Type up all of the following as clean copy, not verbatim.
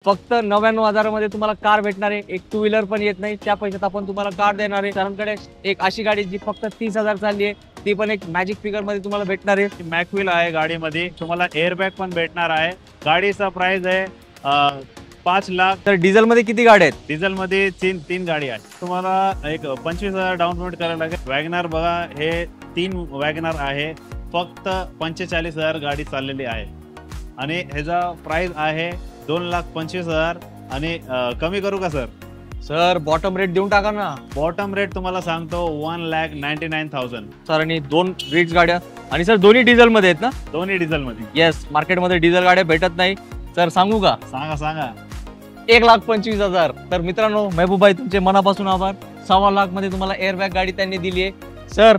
फक्त 99,000 मध्ये तुम्हाला कार भेटणार आहे। एक टू व्हीलर पण येत नाही, त्या पैशात आपण तुम्हाला कार देणार आहे। सरांकडे एक अशी गाडी जी फक्त 30,000 चालली आहे, ती पण एक मॅजिक फिगर मध्ये तुम्हाला भेटणार आहे। मॅकव्हील आहे गाडीमध्ये, तुम्हाला एअरबॅग पण भेटणार आहे। गाडीचा प्राइस आहे 5 लाख। तर डिझेल मध्ये किती गाड्या आहेत? डिझेल मध्ये तीन गाडी आहे। तुम्हाला एक 25,000 डाऊन पेमेंट करायला लागेल। वॅगनर बघा, हे 3 वॅगनर आहे, फक्त 45,000 गाडी चाललेली आहे आणि ह्याचा प्राइस आहे 2,25,000 आणि कमी करू का सर? सर बॉटम रेट देऊन टाका ना। बॉटम रेट तुम्हाला सांगतो 1,99,000 सर आणि 2 रिट्स गाड्या आणि सर दोन्ही डिझेल मध्ये आहेत ना? दोन्ही डिझेल मध्ये। येस, मार्केटमध्ये डिझेल गाड्या भेटत नाही। सर सांगू का? सांगा 1,25,000। तर मित्रांनो, महबूब भाई तुमचे मनापासून आभार। 1.25 लाख मध्ये तुम्हाला एअरबॅग गाडी त्यांनी दिली आहे। सर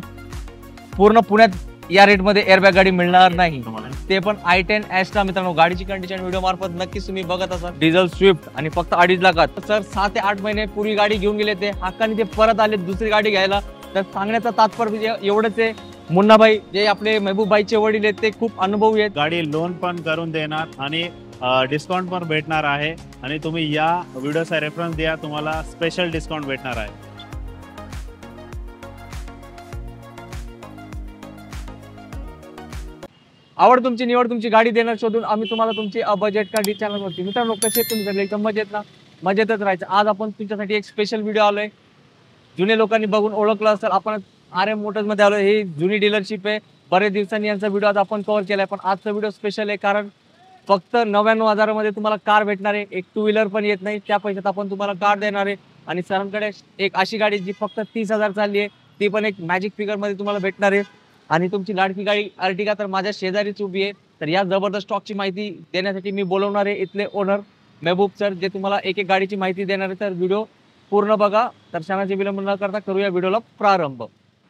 पूर्ण पुण्यात या रेट मध्ये एअरबॅग गाडी मिळणार नाही, ते पण i10 ॲस्ट्रा। मित्रांनो, गाडीची कंडिशन व्हिडिओ मार्फत नक्कीच तुम्ही बघत असाल। डिझेल स्विफ्ट आणि फक्त 2.5 लाखात। सर 6 ते 8 महिने पूर्वी गाडी घेऊन गेले, ते हक्काने ते परत आले दुसरी गाडी घ्यायला। तर सांगण्याचा तात्पर्य एवढंच आहे, मुन्नाभाई जे आपले महबूब भाईचे वडील आहेत ते खूप अनुभवी आहेत। गाडी लोन पण करून देणार आणि डिस्काउंट पण भेटणार आहे आणि तुम्ही या व्हिडिओचा रेफरन्स द्या, तुम्हाला स्पेशल डिस्काउंट भेटणार आहे। आवड तुमची, निवड तुमची, गाडी देणार शोधून आम्ही तुम्हाला तुमची बजेट गाडी चॅनलवरती। मित्रांनो, कसे तुम्ही सगळे एकदम मजेत ना? मजेतच राहायचं। आज आपण तुमच्यासाठी एक स्पेशल व्हिडिओ आलोय। जुने लोकांनी बघून ओळखलं असेल, आपण RM मोटर्स मध्ये आलोय। ही जुनी डीलरशिप आहे, बरेच दिवसांनी यांचा व्हिडिओ आज आपण कव्हर केलाय, पण आजचा व्हिडिओ स्पेशल आहे कारण फक्त 99,000 मध्ये तुम्हाला कार भेटणार आहे। एक टू व्हीलर पण येत नाही, त्या पैशात आपण तुम्हाला कार देणार आहे। आणि सरांकडे एक अशी गाडी जी फक्त 30,000 चालली आहे, ती पण एक मॅजिक फिगर मध्ये तुम्हाला भेटणार आहे। आणि तुमची लाडकी गाडी अर्टिगा तर माझ्या शेजारीच उभी आहे। तर या जबरदस्त स्टॉकची माहिती देण्यासाठी मी बोलवणार आहे इथले ओनर महबूब सर, जे तुम्हाला एक एक गाडीची माहिती देणार आहे। तर व्हिडिओ पूर्ण बघा। तर क्षणाची विलंब न करता करूया व्हिडिओला प्रारंभ।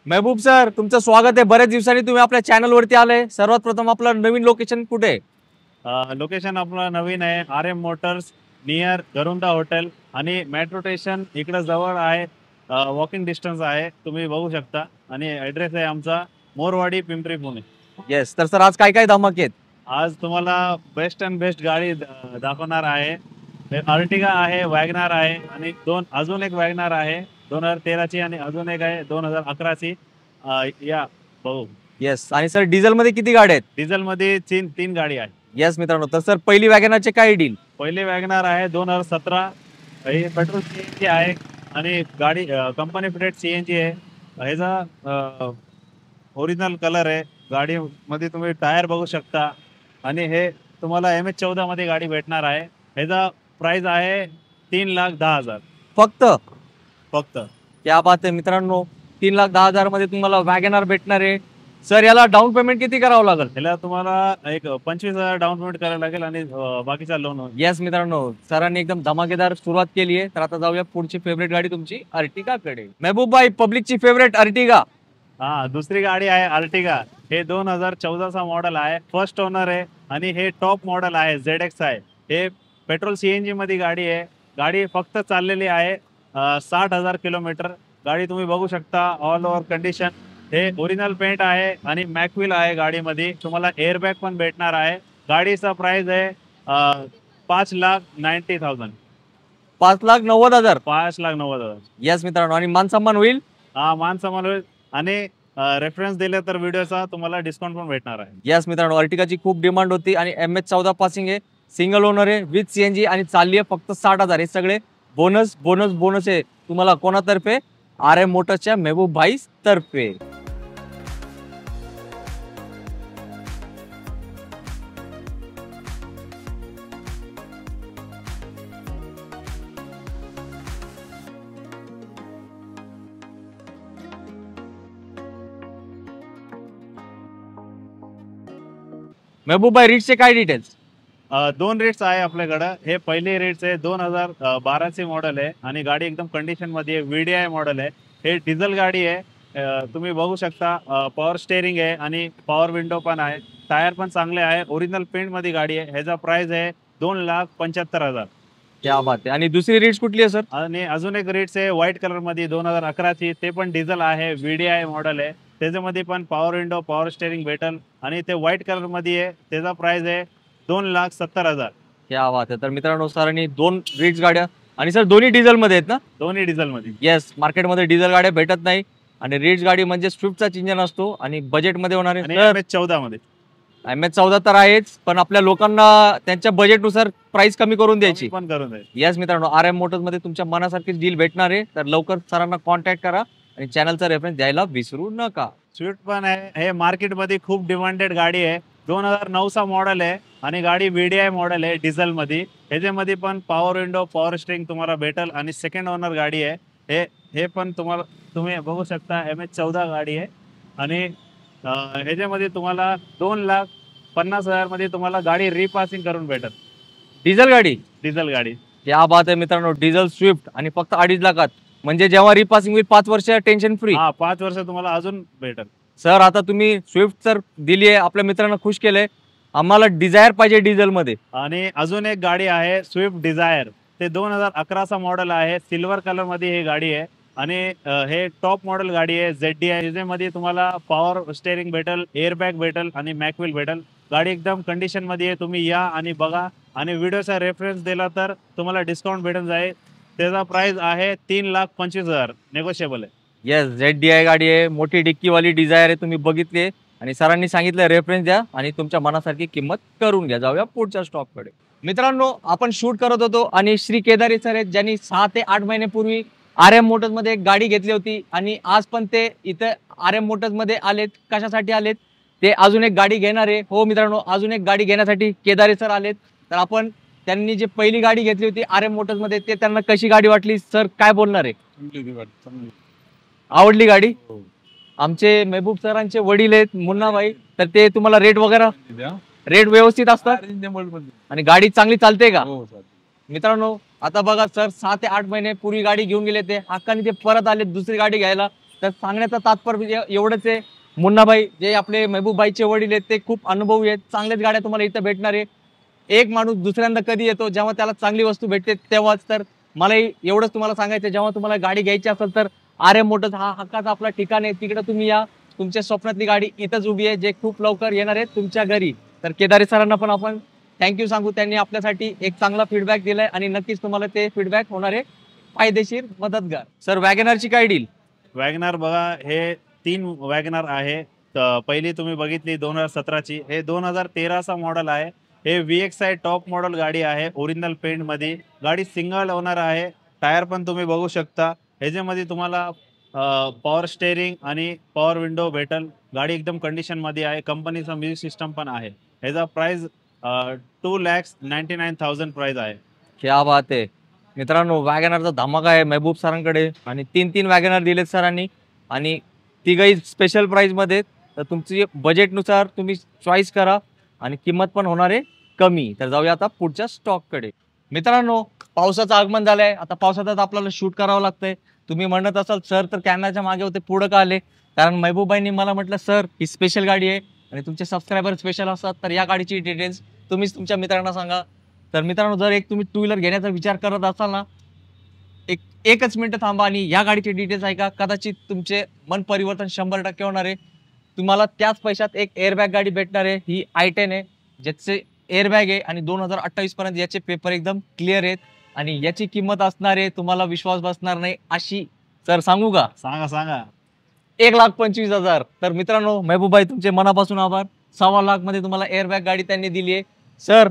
महबूब सर, तुमचं स्वागत आहे। बरेच दिवसांनी तुम्ही आपल्या चॅनल वरती आले। सर्वात प्रथम आपलं नवीन लोकेशन कुठे आहे? लोकेशन आपलं नवीन आहे, RM मोटर्स नियर गरुंडा हॉटेल आणि मेट्रो स्टेशन इकडे जवळ आहे, वॉकिंग डिस्टन्स आहे, तुम्ही बघू शकता। आणि ॲड्रेस आहे आमचा मोरवाडी, पिंपरी, पुणे। येस, तर सर आज काय काय धमाक आहेत? आज तुम्हाला बेस्ट अँड बेस्ट गाडी दाखवणार आहे। अर्टिगा आहे, वॅगनार आहे आणि अजून एक वॅगनार आहे 2013 ची आणि अजून एक आहे 2011 ची। या बघू। येस, आणि सर डिझेल मध्ये किती गाड्या आहेत? डिझेल मध्ये तीन गाडी आहे। येस मित्रांनो, तर सर पहिली वॅगनारचे काय डील? पहिली वॅगनार आहे 2017, हे पेट्रोल CNG आहे आणि गाडी कंपनी फिटेड CNG आहे। ह्याचा ओरिजिनल कलर आहे। गाडी मध्ये तुम्ही टायर बघू शकता आणि हे तुम्हाला MH14 मध्ये गाडी भेटणार आहे। ह्याचा प्राइस आहे 3,10,000 फक्त। क्या बात आहे मित्रांनो, 3,10,000 मध्ये तुम्हाला वॅगनार भेटणार आहे। सर याला डाऊन पेमेंट किती करावं लागेल? ह्याला तुम्हाला एक 25,000 डाऊन पेमेंट करायला लागेल आणि बाकीचा लोन। येस मित्रांनो, सरांनी एकदम धमाकेदार सुरुवात केली आहे। तर आता जाऊया पुढची फेवरेट गाडी तुमची अर्टिगा कडे। महबूब भाई, पब्लिकची फेवरेट अर्टिगा। दुसरी गाडी आहे अर्टिगा। हे 2014 चा मॉडेल आहे, फर्स्ट ओनर आहे आणि हे टॉप मॉडेल आहे, ZX आहे। हे पेट्रोल CNG मध्ये गाडी आहे। गाडी फक्त चाललेली आहे 60,000 किलोमीटर। गाडी तुम्ही बघू शकता, ऑल ओव्हर कंडिशन। हे ओरिजिनल पेंट आहे आणि मॅकव्हील आहे गाडीमध्ये। तुम्हाला एअरबॅग पण भेटणार आहे। गाडीचा प्राइस आहे 5,90,000 5,90,000 5,90,000। येस मित्रांनो, आणि मान सन्मान होईल? मान सन्मान होईल आणि रेफरन्स दिले तर व्हिडिओचा तुम्हाला डिस्काउंट पण भेटणार आहे। येस मित्रांनो, अर्टिगाची खूप डिमांड होती आणि MH14 पासिंग आहे, सिंगल ओनर आहे, विथ CNG आणि चालली आहे फक्त 60,000। हे सगळे बोनस बोनस बोनस आहे तुम्हाला कोणातर्फे? RM मोटर्सच्या महबूब भाई तर्फे। महबूब भाई, रेटचे काय डिटेल्स? 2 रेट्स आहे आपल्याकडे। हे पहिले रेट्स आहे 2012 चे मॉडेल आहे आणि गाडी एकदम कंडिशन मध्ये आहे, VDI मॉडेल आहे। हे डिझेल गाडी आहे, तुम्ही बघू शकता। पॉवर स्टेअरिंग आहे आणि पॉवर विंडो पण आहे, टायर पण चांगले आहे, ओरिजिनल पेंट मध्ये गाडी आहे। ह्याचा प्राइस आहे 2,75,000। क्या बात आहे। आणि दुसरी रेट्स कुठली आहे सर? आणि अजून एक रेट्स आहे व्हाईट कलर मध्ये 2011 ची, ते पण डिझेल आहे, VDI मॉडेल आहे। त्याच्यामध्ये पण पॉवर विंडो, पॉवर स्टेअरिंग भेटल आणि ते व्हाईट कलर मध्ये आहे। त्याचा प्राइस आहे 2,70,000। क्या बात आहे. तर मित्रांनो सरांनी 2 रिट्स गाड्या आणि सर दोन्ही डिझेल मध्ये आहेत ना? दोन्ही डिझेल मध्ये. येस, मार्केटमध्ये डिझेल गाड्या भेटत नाही आणि रिट्स गाडी म्हणजे स्विफ्टचा इंजन असतो आणि बजेटमध्ये होणारे आणि सर MS14 मध्ये. MS14 तर आहेच, पण आपल्या लोकांना त्यांच्या बजेटनुसार प्राइस कमी करून द्यायची. पण करून द्या. येस मित्रांनो, RM मोटर्स मध्ये तुमच्या मनासारखी डील भेटणार आहे. तर लवकर सरांना कॉन्टॅक्ट करा आणि चॅनलचा रेफरन्स द्यायला विसरू नका. स्विफ्ट पण आहे, हे मार्केटमध्ये खूप डिमांडेड गाडी आहे. 2009चा मॉडेल आहे आणि गाडी VDI मॉडेल आहे डिझेल मध्ये. ह्याच्यामध्ये पण पॉवर विंडो, पॉवर स्टेरिंग तुम्हाला भेटेल आणि सेकंड ओनर गाडी आहे. हे पण तुम्ही बघू शकता MS14 गाडी आहे आणि ह्याच्यामध्ये तुम्हाला 2,50,000 मध्ये तुम्हाला गाडी रिपासिंग करून भेटल. डिझेल गाडी, डिझेल गाडी. क्या बात आहे मित्रांनो. डिझेल स्विफ्ट आणि फक्त 2.5 लाखात, म्हणजे जेव्हा रिपासिंग होईल 5 वर्ष टेन्शन फ्री. हा, 5 वर्ष तुम्हाला अजून भेटेल. सर आता तुम्ही स्विफ्ट तर दिली आहे, आपल्या मित्रांना खुश केलंय. आम्हाला डिझायर पाहिजे डिझेल मध्ये. आणि अजून एक गाडी आहे स्विफ्ट डिझायर. ते 2011चा मॉडेल आहे. सिल्वर कलर मध्ये ही गाडी आहे आणि हे टॉप मॉडेल गाडी आहे. ZDI याच्यामध्ये तुम्हाला पॉवर स्टेरिंग भेटेल, एअरबॅग भेटेल आणि मॅकव्हील भेटेल. गाडी एकदम कंडिशन मध्ये आहे. तुम्ही या आणि बघा आणि व्हिडिओचा रेफरन्स दिला तर तुम्हाला डिस्काउंट भेटून जाईल. त्याचा प्राइस आहे 3,25,000, नेगोशिएबल आहे. येस, ZDI गाडी आहे, मोठी डिक्कीवाली डिझायर आहे, तुम्ही बघितली आणि सरांनी सांगितलं रेफरन्स द्या आणि तुमच्या मनासारखी किंमत करून घ्या. जाऊया पुढच्या स्टॉककडे. मित्रांनो आपण शूट करत होतो आणि श्री केदारी सर आहेत, ज्यांनी 6 ते 8 महिन्यापूर्वी RM मोटर्स मध्ये एक गाडी घेतली होती आणि आज पण ते इथे RM मोटर्स मध्ये आलेत. कशासाठी आलेत? ते अजून एक गाडी घेणार आहे. हो मित्रांनो, अजून एक गाडी घेण्यासाठी केदारी सर आलेत. तर आपण त्यांनी जे पहिली गाडी घेतली होती RM मोटर्स मध्ये, ते त्यांना कशी गाडी वाटली, सर काय बोलणार आहे? आवडली गाडी? आमचे महबूब सरांचे वडील आहेत मुन्नाभाई, तर ते तुम्हाला रेट वगैरे रेट व्यवस्थित असतात आणि गाडी चांगली चालते का? मित्रांनो आता बघा सर 6 ते 8 महिने पूर्वी गाडी घेऊन गेले, ते हक्काने ते परत आले दुसरी गाडी घ्यायला. तर सांगण्याचा तात्पर्य एवढंच आहे, मुन्नाभाई जे आपले महबूबबाईचे वडील आहेत ते खूप अनुभवी आहेत. चांगल्याच गाड्या तुम्हाला इथं भेटणार आहे. एक माणूस दुसऱ्यांदा कधी येतो जेव्हा त्याला चांगली वस्तू भेटते तेव्हाच. तर मलाही एवढंच तुम्हाला सांगायचं, जेव्हा तुम्हाला गाडी घ्यायची असेल तर RM मोटर्स हा हक्काचा आपला ठिकाण आहे. तिकडे तुम्ही या. तुमच्या स्वप्नातली गाडी इथंच उभी आहे, जे खूप लवकर येणार आहे तुमच्या घरी. तर केदारी सरांना पण आपण थँक्यू सांगू, त्यांनी आपल्यासाठी एक चांगला फीडबॅक दिलाय आणि नक्कीच तुम्हाला ते फीडबॅक होणार आहे फायदेशीर, मदतगार. सर वॅगनरची काय डील? वॅगनर बघा, हे 3 वॅगनर आहे. पहिली तुम्ही बघितली 2017ची, हे 2013चा मॉडेल आहे. हे VXI टॉप मॉडेल गाडी आहे, ओरिजिनल पेंट मध्ये. गाडी सिंगल ओनर आहे. टायर पण तुम्ही बघू शकता. ह्याच्यामध्ये तुम्हाला पॉवर स्टेरिंग आणि पॉवर विंडो भेटल. गाडी एकदम कंडिशन मध्ये आहे. कंपनीचा म्युझिक सिस्टम पण आहे. ह्याचा प्राइस 2,99,000 प्राइस आहे. क्या बात आहे मित्रांनो, वॅगनरचा धमाका आहे महबूब सरांकडे आणि 3 वॅगनर दिलेत सरांनी आणि तिघही स्पेशल प्राइस मध्ये. तर तुमची बजेटनुसार तुम्ही चॉईस करा आणि किंमत पण होणार आहे कमी. तर जाऊया आता पुढच्या स्टॉककडे. मित्रांनो पावसाचं आगमन झालंय, आता पावसातच आपल्याला शूट करावं लागतंय. तुम्ही म्हणत असाल सर तर कॅमेराच्या मागे होते, पुढं का आले? कारण महबूबबाईंनी मला म्हटलं सर ही स्पेशल गाडी आहे आणि तुमचे सबस्क्रायबर स्पेशल असतात, तर या गाडीची डिटेल्स तुम्हीच तुमच्या मित्रांना सांगा. तर मित्रांनो जर एक तुम्ही 2 व्हीलर घेण्याचा विचार करत असाल ना, एकच मिनिट थांबा आणि या गाडीची डिटेल्स ऐका. कदाचित तुमचे मन परिवर्तन 100% होणार आहे. तुम्हाला त्याच पैशात एक एअरबॅग गाडी भेटणार आहे. ही I10 आहे, ज्याचे एअरबॅग आहे आणि 2028 पर्यंत याचे पेपर एकदम क्लिअर आहेत आणि याची किंमत असणार आहे, तुम्हाला विश्वास बसणार नाही अशी. सर सांगू का? सांगा. 1,25,000. तर मित्रांनो महबूबबाई तुमचे मनापासून आभार. 1.25 लाख मध्ये तुम्हाला एअरबॅग गाडी त्यांनी दिली आहे. सर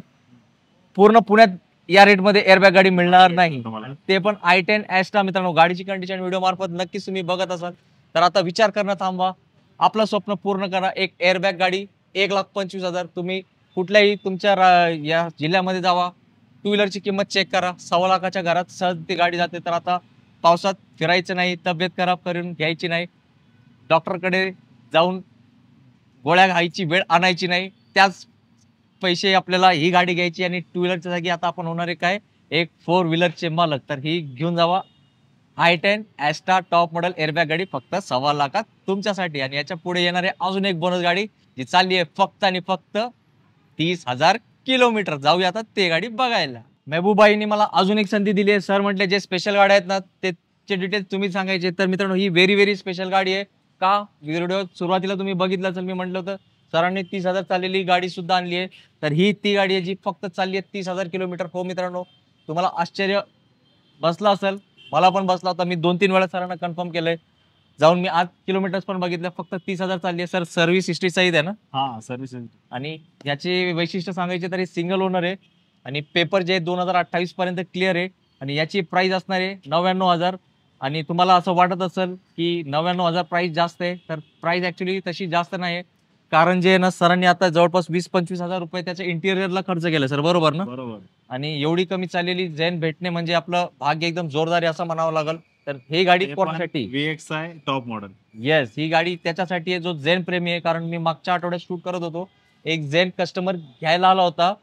पूर्ण पुण्यात या रेट मध्ये एअरबॅग गाडी मिळणार नाही, ते पण I10 ॲस्ट्रा. मित्रांनो गाडीची कंडिशन व्हिडिओ मार्फत नक्कीच तुम्ही बघत असाल, तर आता विचार करणं थांबवा. आपलं स्वप्न पूर्ण करा. एक एअरबॅग गाडी 1,25,000. तुम्ही कुठल्याही तुमच्या या जिल्ह्यामध्ये जावा, 2 व्हीलरची किंमत चेक करा. 1.25 लाखाच्या घरात सहज ती गाडी जाते. तर आता पावसात फिरायचं नाही, तब्येत खराब करून घ्यायची नाही, डॉक्टरकडे जाऊन गोळ्या खायची वेळ आणायची नाही. त्याच पैसे आपल्याला ही गाडी घ्यायची आणि 2 व्हीलरच्या जागी आता आपण होणार आहे काय, एक 4 व्हीलरचे मालक. तर ही घेऊन जावा I10 ॲस्ट्रा टॉप मॉडेल एअरबॅग गाडी फक्त 1.25 लाखात तुमच्यासाठी. आणि याच्या पुढे येणार आहे अजून एक बोनस गाडी जी चालली आहे फक्त आणि फक्त 30,000 किलोमीटर. जाऊया आता ते गाडी बघायला. महबूबबाईंनी मला अजून एक संधी दिली आहे. सर म्हटले जे स्पेशल गाड्या आहेत ना त्याचे डिटेल्स तुम्ही सांगायचे. तर मित्रांनो ही व्हेरी स्पेशल गाडी आहे. का व्हिडिओ सुरुवातीला तुम्ही बघितलं तर मी म्हटलं होतं सरांनी 30,000 चाललेली गाडी सुद्धा आणली आहे. तर ही ती गाडी आहे जी फक्त चालली आहे 30,000 किलोमीटर. हो मित्रांनो, तुम्हाला आश्चर्य बसलं असेल, मला पण बसला होता. मी 2-3 वेळा सरांना कन्फर्म केलंय. जाऊन मी आज किलोमीटर्स पण बघितलं, फक्त 30,000 चालली आहे. सर सर्व्हिस हिस्ट्री सहित आहे ना? हा, सर्व्हिस. आणि याची वैशिष्ट्य सांगायचे तरी सिंगल ओनर आहे आणि पेपर जे 2028 पर्यंत क्लिअर आहे आणि याची प्राइस असणार आहे 99,000. आणि तुम्हाला असं वाटत असेल की 99,000 प्राइस जास्त आहे, तर प्राइस ऍक्च्युली तशी जास्त नाही. कारण जे ना सरांनी आता जवळपास 20-25,000 रुपये त्याच्या इंटिरियरला खर्च केला सर, बरोबर ना? बरोबर. आणि एवढी कमी चाललेली झेन भेटणे म्हणजे आपलं भाग्य एकदम जोरदार आहे असं म्हणावं लागेल. तर ही गाडी कोणासाठी? VXi top model. येस, ही गाडी त्याच्यासाठी आहे जो झेन प्रेमी आहे. कारण मी मागच्या आठवड्यात शूट करत होतो, एक झेन कस्टमर घ्यायला आला होता,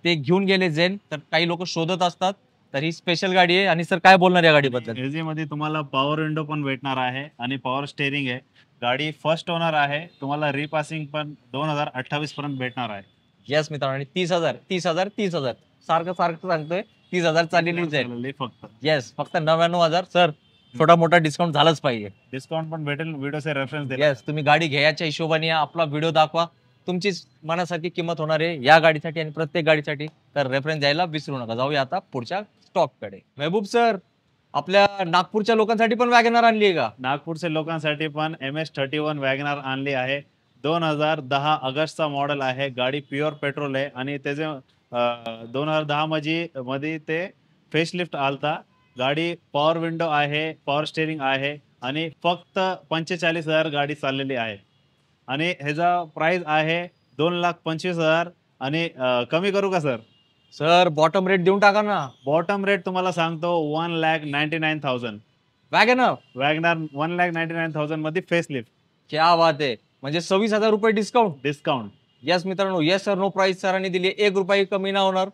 ते घेऊन गेले झेन. तर काही लोक शोधत असतात, तर ही स्पेशल गाडी आहे. आणि सर काय बोलणार या गाडीबद्दल? एजी मध्ये तुम्हाला पॉवर विंडो पण भेटणार आहे आणि पॉवर स्टेअरिंग आहे. गाडी फर्स्ट ओनर आहे. तुम्हाला रिपासिंग पण 2028 पर्यंत भेटणार आहे. येस मित्रांनो, आणि 30,000 सारखं सांगतोय. 30,000 चाललेली झेन फक्त. येस, फक्त 99,000. सर छोटा मोठा डिस्काउंट झालाच पाहिजे. डिस्काउंट पण भेटेल, व्हिडिओचे रेफरन्स देईल. येस, तुम्ही गाडी घ्यायच्या हिशोबाने आपला व्हिडिओ दाखवा. तुमचीच मनासारखी किंमत होणार आहे या गाडीसाठी आणि प्रत्येक गाडीसाठी. तर रेफरन्स द्यायला विसरू नका. जाऊया आता पुढच्या स्टॉककडे. महबूब सर, आपल्या नागपूरच्या लोकांसाठी पण वॅगनर आणली आहे का? नागपूरच्या लोकांसाठी पण MS31 वॅगनर आणली आहे. 2010 ऑगस्टचा मॉडेल आहे. गाडी प्युअर पेट्रोल आहे आणि त्याचे 2010 मध्ये ते फेसलिफ्ट आलता. गाडी पॉवर विंडो आहे, पॉवर स्टेअरिंग आहे आणि फक्त 45,000 गाडी चाललेली आहे. आणि ह्याचा प्राइस आहे 2,25,000. आणि कमी करू का सर? सर बॉटम रेट देऊन टाका ना. बॉटम रेट तुम्हाला सांगतो 1,99,000. वॅगनर वॅगनर 1,99,000 मध्ये फेसलिफ्ट. क्या बात आहे, म्हणजे 26,000 रुपये डिस्काउंट. येस मित्रांनो, येस सर नो प्राइस सरांनी दिली. 1 रुपये कमी ना होणार.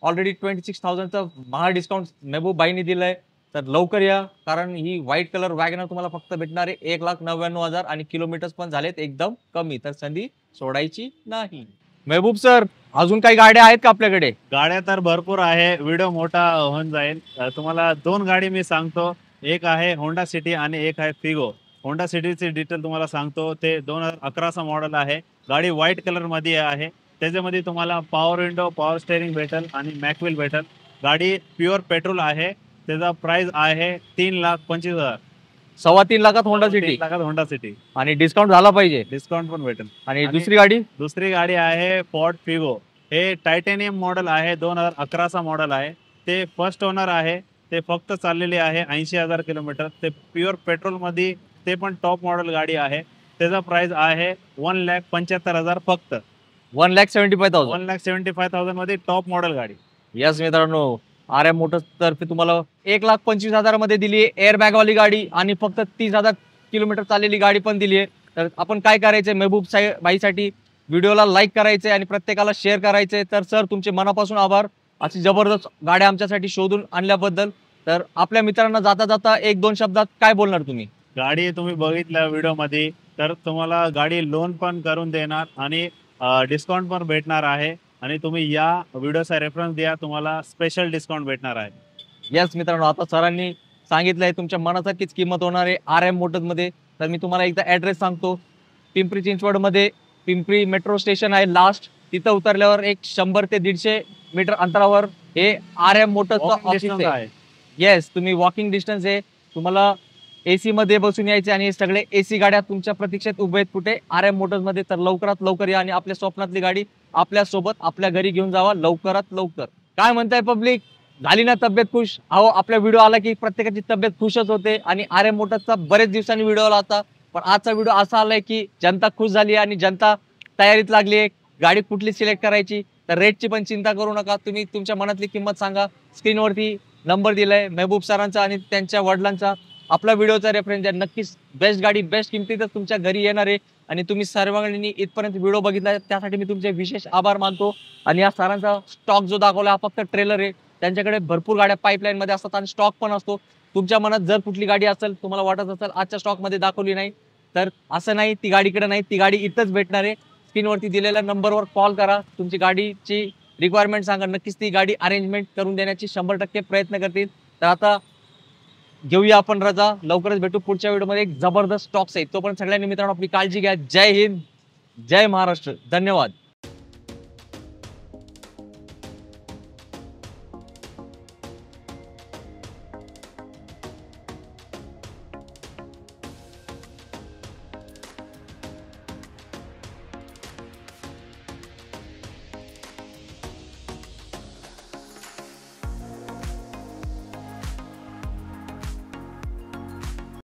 ऑलरेडी 26,000चा महा डिस्काउंट महबूब बाईंनी दिलाय. तर लवकर या, कारण ही व्हाईट कलर वॅगनर तुम्हाला फक्त भेटणार आहे 1,99,000 आणि किलोमीटर्स पण झालेत एकदम कमी. तर संधी सोडायची नाही. महबूब सर, अजून काही गाड्या आहेत का आपल्याकडे? गाड्या तर भरपूर आहे, व्हिडिओ मोठा होऊन जाईल. तुम्हाला 2 गाडी मी सांगतो. एक आहे होंडा सिटी आणि एक आहे फिगो. होंडा सिटीची डिटेल तुम्हाला सांगतो. ते 2011चा मॉडेल आहे. गाडी व्हाईट कलर मध्ये आहे. त्याच्यामध्ये तुम्हाला पॉवर विंडो, पॉवर स्टेअरिंग भेटेल आणि मॅकविल भेटेल. गाडी प्युअर पेट्रोल आहे. त्याचा प्राइस आहे 3,25,000. 3.25 लाखात होंडा सिटी. 3 लाखात होंडा सिटी. आणि डिस्काउंट झाला पाहिजे. डिस्काउंट पण भेटेल. आणि दुसरी गाडी आहे फोर्ड फिगो. हे टायटेनियम मॉडेल आहे. 2011चा मॉडेल आहे. ते फर्स्ट ओनर आहे. ते फक्त चाललेले आहे 80,000 किलोमीटर. ते प्युअर पेट्रोल मध्ये, ते पण टॉप मॉडेल गाडी आहे. त्याचा प्राइस आहे 1,75,000 फक्त. 1,75,000. 1,75,000 मध्ये टॉप मॉडेल गाडी. यस मित्रांनो, RM मोटर्स तर्फे तुम्हाला 1,25,000 मध्ये दिली आहे एअरबॅग वाली गाडी आणि फक्त 30,000 किलोमीटर चाललेली गाडी पण दिली आहे. तर आपण काय करायचंय, महबूब बाईसाठी व्हिडिओला लाईक करायचंय आणि प्रत्येकाला शेअर करायचंय. तर सर तुमचे मनापासून आभार, अशी जबरदस्त गाड्या आमच्यासाठी शोधून आणल्याबद्दल. तर आपल्या मित्रांना जाता जाता 1-2 शब्दात काय बोलणार तुम्ही? गाडी तुम्ही बघितल्या व्हिडिओ मध्ये, तर तुम्हाला गाडी लोन पण करून देणार आणि डिस्काउंट पण भेटणार आहे. आणि तुम्ही या व्हिडिओचा रेफरन्स द्या, तुम्हाला स्पेशल डिस्काउंट भेटणार आहे. येस मित्रांनो, आता सरांनी सांगितलंय तुमच्या मनासारखीच किंमत होणार आहे RM मोटर्स मध्ये. तर मी तुम्हाला एकदा ऍड्रेस सांगतो. पिंपरी चिंचवड मध्ये पिंपरी मेट्रो स्टेशन आहे लास्ट. तिथं उतरल्यावर एक 100 ते 150 मीटर अंतरावर हे RM मोटर्सचं ऑफिस आहे. येस, तुम्ही वॉकिंग डिस्टन्स आहे. तुम्हाला AC मध्ये बसून यायचे आणि हे सगळे AC गाड्या तुमच्या प्रतीक्षेत उभे आहेत कुठे? RM मोटर्स मध्ये. तर लवकरात लवकर या आणि आपल्या स्वप्नातली गाडी आपल्या सोबत आपल्या घरी घेऊन जावा लवकरात लवकर. काय म्हणताय पब्लिक, झाली ना तब्येत खुश? अहो, आपला व्हिडिओ आला की प्रत्येकाची तब्येत खुशच होते. आणि RM मोटर्सचा बरेच दिवसांनी व्हिडिओ आला होता, पण आजचा व्हिडिओ असा आलाय की जनता खुश झाली आणि जनता तयारीत लागली आहे गाडी कुठली सिलेक्ट करायची. तर रेटची पण चिंता करू नका. तुम्ही तुमच्या मनातली किंमत सांगा. स्क्रीनवरती नंबर दिलाय महबूब सरांचा आणि त्यांच्या वडिलांचा. आपला व्हिडिओचा रेफरन्स द्या. नक्कीच बेस्ट गाडी बेस्ट किमतीतच तुमच्या घरी येणार आहे. आणि तुम्ही सर्वांनी इथपर्यंत व्हिडिओ बघितला त्यासाठी मी तुमचे विशेष आभार मानतो. आणि या सरांचा स्टॉक जो दाखवला हा फक्त ट्रेलर आहे. त्यांच्याकडे भरपूर गाड्या पाईपलाईन मध्ये असतात आणि स्टॉक पण असतो. तुमच्या मनात जर कुठली गाडी असेल, तुम्हाला वाटत असेल आजच्या स्टॉक मध्ये दाखवली नाही, तर असं नाही, ती गाडीकडे नाही, ती गाडी इथंच भेटणार आहे. स्क्रीनवरती दिलेल्या नंबरवर कॉल करा. तुमची गाडीची रिक्वायरमेंट सांगा. नक्कीच ती गाडी अरेंजमेंट करून देण्याची 100% प्रयत्न करतील. तर आता घेऊया आपण रजा. लवकरच भेटू पुढच्या व्हिडिओमध्ये. एक जबरदस्त स्टॉक्स आहे. तो पण सगळ्यांनी मित्रांनो आपली काळजी घ्या. जय हिंद, जय महाराष्ट्र. धन्यवाद.